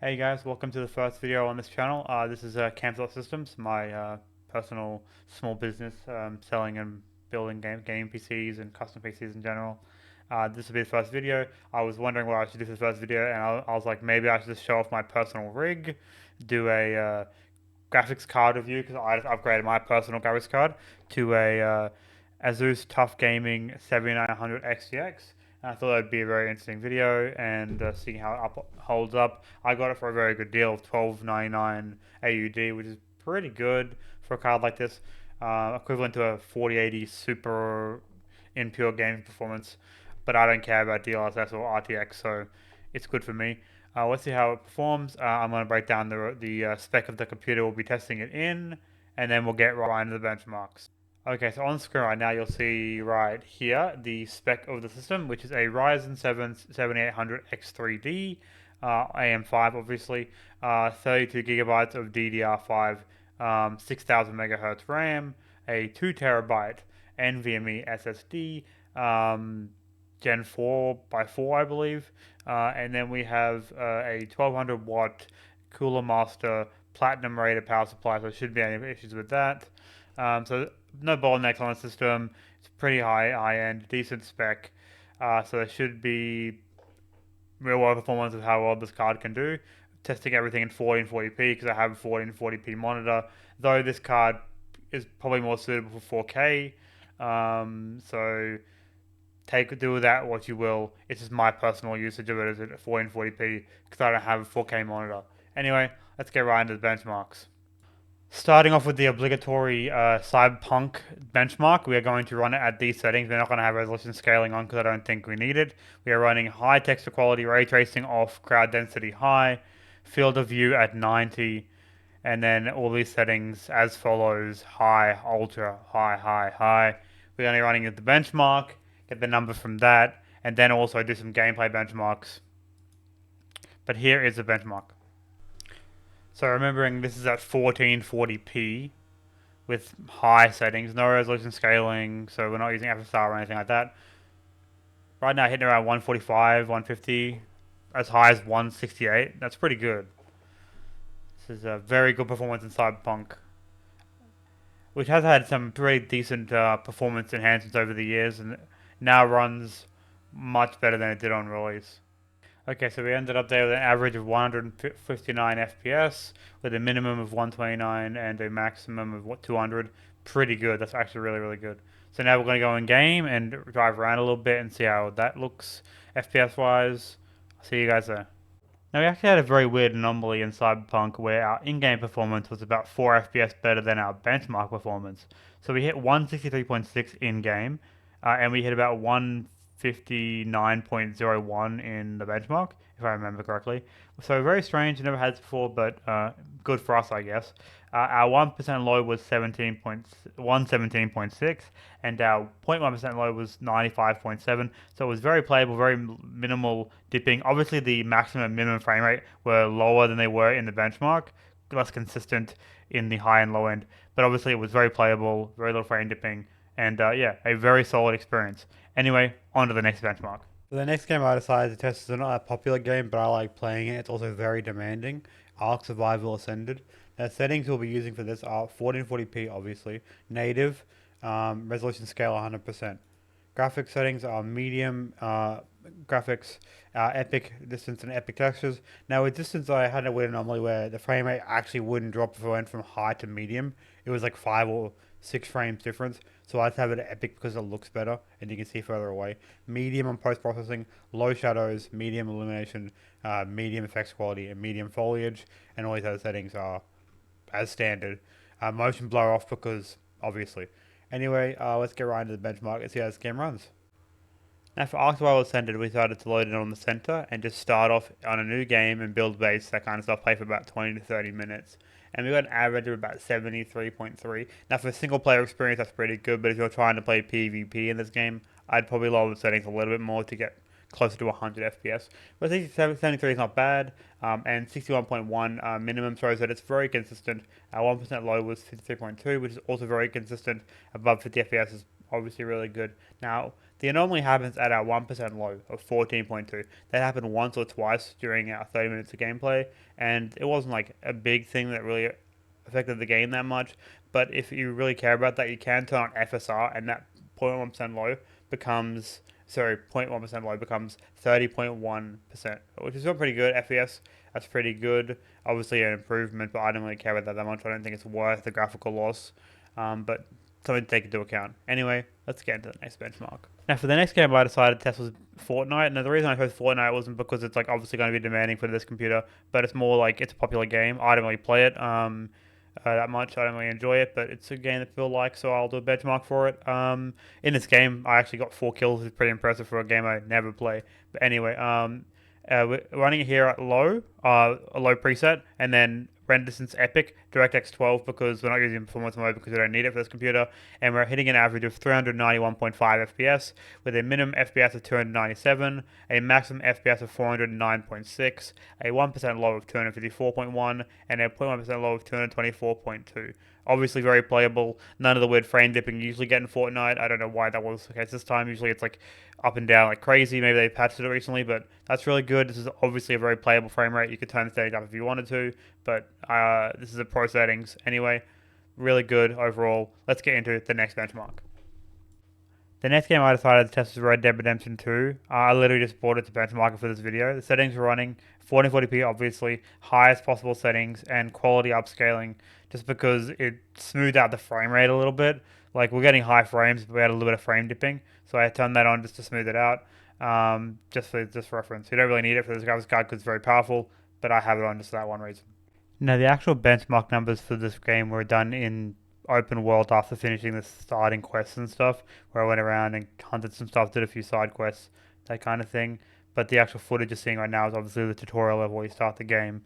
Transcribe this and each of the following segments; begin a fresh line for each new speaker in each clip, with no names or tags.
Hey guys, welcome to the first video on this channel. This is Kampf.Systems, my personal small business selling and building game PCs and custom PCs in general. This will be the first video. I was wondering what I should do for the first video, and I was like, maybe I should just show off my personal rig, do a graphics card review because I just upgraded my personal graphics card to a Asus Tough Gaming 7900 XTX. And I thought that would be a very interesting video and seeing how it holds up. I got it for a very good deal of $12.99 AUD, which is pretty good for a card like this, equivalent to a 4080 Super in pure gaming performance. But I don't care about DLSS or RTX, so it's good for me. Let's see how it performs. I'm going to break down the spec of the computer we'll be testing it in, and then we'll get right into the benchmarks. Okay, so on screen right now you'll see right here the spec of the system, which is a Ryzen 7 7800 X3D, AM5 obviously, 32 gigabytes of DDR5, 6000 megahertz RAM, a 2 terabyte NVMe SSD, Gen 4 by 4 I believe, and then we have a 1200 watt Cooler Master Platinum rated power supply, so there shouldn't be any issues with that. So no bottlenecks on the system. It's pretty high end, decent spec. So there should be real world performance of how well this card can do. Testing everything in 1440p because I have a 1440p monitor. Though this card is probably more suitable for 4K. So do with that what you will. It's just my personal usage of it as a 1440p because I don't have a 4K monitor. Anyway, let's get right into the benchmarks. Starting off with the obligatory Cyberpunk benchmark, we are going to run it at these settings. We're not going to have resolution scaling on because I don't think we need it. We are running high texture quality, ray tracing off, crowd density high, field of view at 90, and then all these settings as follows: high, ultra, high, high, high. We're only running at the benchmark, get the number from that, and then also do some gameplay benchmarks. But here is the benchmark. So remembering this is at 1440p with high settings, no resolution scaling, so we're not using FSR or anything like that. Right now hitting around 145, 150, as high as 168. That's pretty good. This is a very good performance in Cyberpunk, which has had some pretty decent performance enhancements over the years and now runs much better than it did on release. Okay, so we ended up there with an average of 159 FPS with a minimum of 129 and a maximum of 200. Pretty good. That's actually really, really good. So now we're going to go in game and drive around a little bit and see how that looks FPS wise. I'll see you guys there. Now we actually had a very weird anomaly in Cyberpunk where our in-game performance was about 4 FPS better than our benchmark performance. So we hit 163.6 in-game, and we hit about 159.01 in the benchmark, if I remember correctly. So very strange, never had this before, but good for us, I guess. Our 1% low was 117.6, and our 0.1% low was 95.7. So it was very playable, very minimal dipping. Obviously, the maximum and minimum frame rate were lower than they were in the benchmark, less consistent in the high and low end. But obviously, it was very playable, very little frame dipping, and yeah, a very solid experience. Anyway, on to the next benchmark. For the next game I decided to test is not a popular game, but I like playing it. It's also very demanding. Ark Survival Ascended. The settings we'll be using for this are 1440p, obviously, native, resolution scale 100%. Graphics settings are medium graphics, epic distance, and epic textures. Now with distance, I had a weird anomaly where the frame rate actually wouldn't drop if I went from high to medium. It was like 5 or 6 frames difference. So I just have it at epic because it looks better and you can see further away. Medium on post processing, low shadows, medium illumination, medium effects quality, and medium foliage, and all these other settings are as standard. Motion blur off because obviously. Anyway, let's get right into the benchmark and see how this game runs. Now for Ark Survival Ascended, we decided to load it on the center and just start off on a new game and build base, that kind of stuff, play for about 20 to 30 minutes. And we got an average of about 73.3. Now for a single player experience, that's pretty good, but if you're trying to play PvP in this game, I'd probably lower the settings a little bit more to get closer to 100 FPS. But 73 is not bad, and 61.1 minimum shows that it's very consistent. Our 1% low was 53.2, which is also very consistent. Above 50 FPS is obviously really good. Now, the anomaly happens at our 1% low of 14.2. That happened once or twice during our 30 minutes of gameplay, and it wasn't like a big thing that really affected the game that much. But if you really care about that, you can turn on FSR, and that 0.1% low becomes 0.1% low becomes 30.1%, which is still pretty good. FPS, that's pretty good. Obviously an improvement, but I don't really care about that much. I don't think it's worth the graphical loss, but something to take into account. Anyway, let's get into the next benchmark. Now, for the next game, I decided to test was Fortnite. Now, the reason I chose Fortnite wasn't because it's like obviously going to be demanding for this computer, but it's more like it's a popular game. I don't really play it that much. I don't really enjoy it, but it's a game that people like, so I'll do a benchmark for it. In this game, I actually got 4 kills. It's pretty impressive for a game I never play. But anyway, we're running it here at low, a low preset, and then render distance epic, DirectX 12 because we're not using performance mode because we don't need it for this computer, and we're hitting an average of 391.5 FPS with a minimum FPS of 297, a maximum FPS of 409.6, a 1% low of 254.1, and a 0.1% low of 224.2. Obviously very playable. None of the weird frame dipping you usually get in Fortnite. I don't know why that was the case this time. Usually it's like up and down like crazy. Maybe they patched it recently, but that's really good. This is obviously a very playable frame rate. You could turn the settings up if you wanted to, but this is a pro settings anyway. Really good overall. Let's get into the next benchmark. The next game I decided to test was Red Dead Redemption 2. I literally just bought it to benchmark it for this video. The settings were running 1440p, obviously, highest possible settings, and quality upscaling, just because it smoothed out the frame rate a little bit. Like, we're getting high frames, but we had a little bit of frame dipping, so I turned that on just to smooth it out, just for this reference. You don't really need it for this graphics card because it's very powerful, but I have it on just for that one reason. Now, the actual benchmark numbers for this game were done in open world after finishing the starting quests and stuff, where I went around and hunted some stuff, did a few side quests, that kind of thing. But the actual footage you're seeing right now is obviously the tutorial level where you start the game.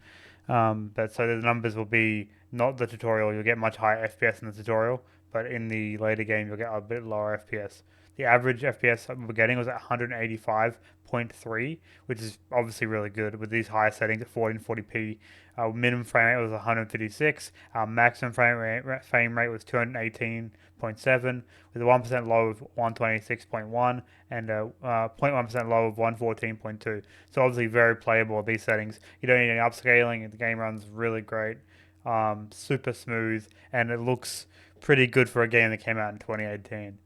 But so the numbers will be not the tutorial, you'll get much higher FPS in the tutorial, but in the later game you'll get a bit lower FPS. The average FPS we're getting was at 185.3, which is obviously really good with these higher settings at 1440p. Our minimum frame rate was 156. Our maximum frame rate was 218.7, with a 1% low of 126.1 and a 0.1% low of 114.2. So obviously very playable with these settings. You don't need any upscaling. The game runs really great, super smooth, and it looks pretty good for a game that came out in 2018.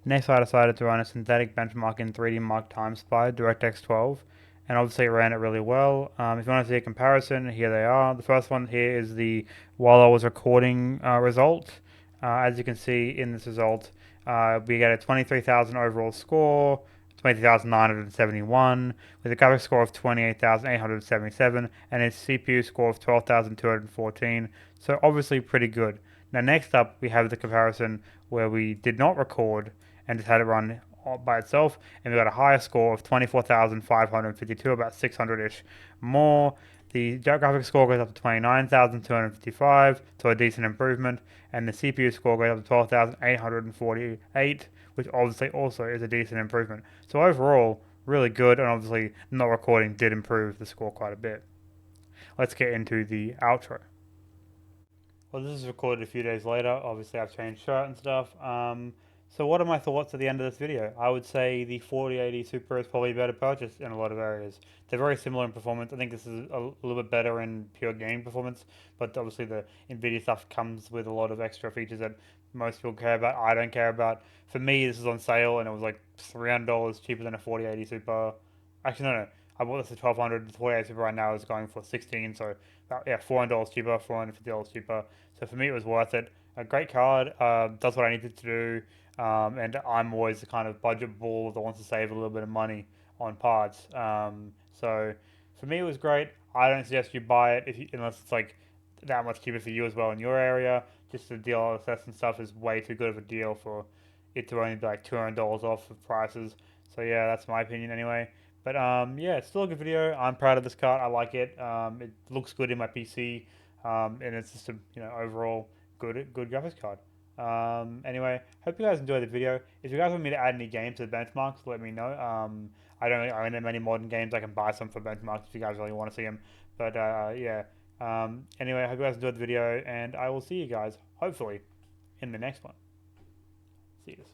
Next, I decided to run a synthetic benchmark in 3D Mark Time Spy DirectX 12, and obviously it ran it really well. If you want to see a comparison, here they are. The first one here is the while I was recording result. As you can see in this result, we get a 23,000 overall score, 20,971, with a graphics score of 28,877, and a CPU score of 12,214. So obviously pretty good. Now next up, we have the comparison where we did not record and just had it run by itself, and we got a higher score of 24,552, about 600-ish more. The graphics score goes up to 29,255, so a decent improvement, and the CPU score goes up to 12,848, which obviously also is a decent improvement. So overall, really good, and obviously not recording did improve the score quite a bit. Let's get into the outro. Well, this is recorded a few days later. Obviously, I've changed shirt and stuff. So what are my thoughts at the end of this video? I would say the 4080 Super is probably a better purchase in a lot of areas. They're very similar in performance. I think this is a little bit better in pure game performance, but obviously the NVIDIA stuff comes with a lot of extra features that most people care about. I don't care about. For me, this is on sale and it was like $300 cheaper than a 4080 Super. Actually, no. I bought this at 1200. The 4080 Super right now is going for 16, so about, yeah, $400 cheaper, $450 cheaper. So for me, it was worth it. A great card, does what I needed to do. And I'm always the kind of budget bull that wants to save a little bit of money on parts. So for me, it was great. I don't suggest you buy it unless it's like that much cheaper for you as well in your area. Just the DLSS and stuff is way too good of a deal for it to only be like $200 off of prices. So yeah, that's my opinion anyway. But yeah, it's still a good video. I'm proud of this card. I like it. It looks good in my PC, and it's just a overall good graphics card. Anyway, hope you guys enjoyed the video. If you guys want me to add any games to the benchmarks, let me know. I don't really own that many modern games. I can buy some for benchmarks if you guys really want to see them. But yeah. Anyway, I hope you guys enjoyed the video, and I will see you guys hopefully in the next one. See you.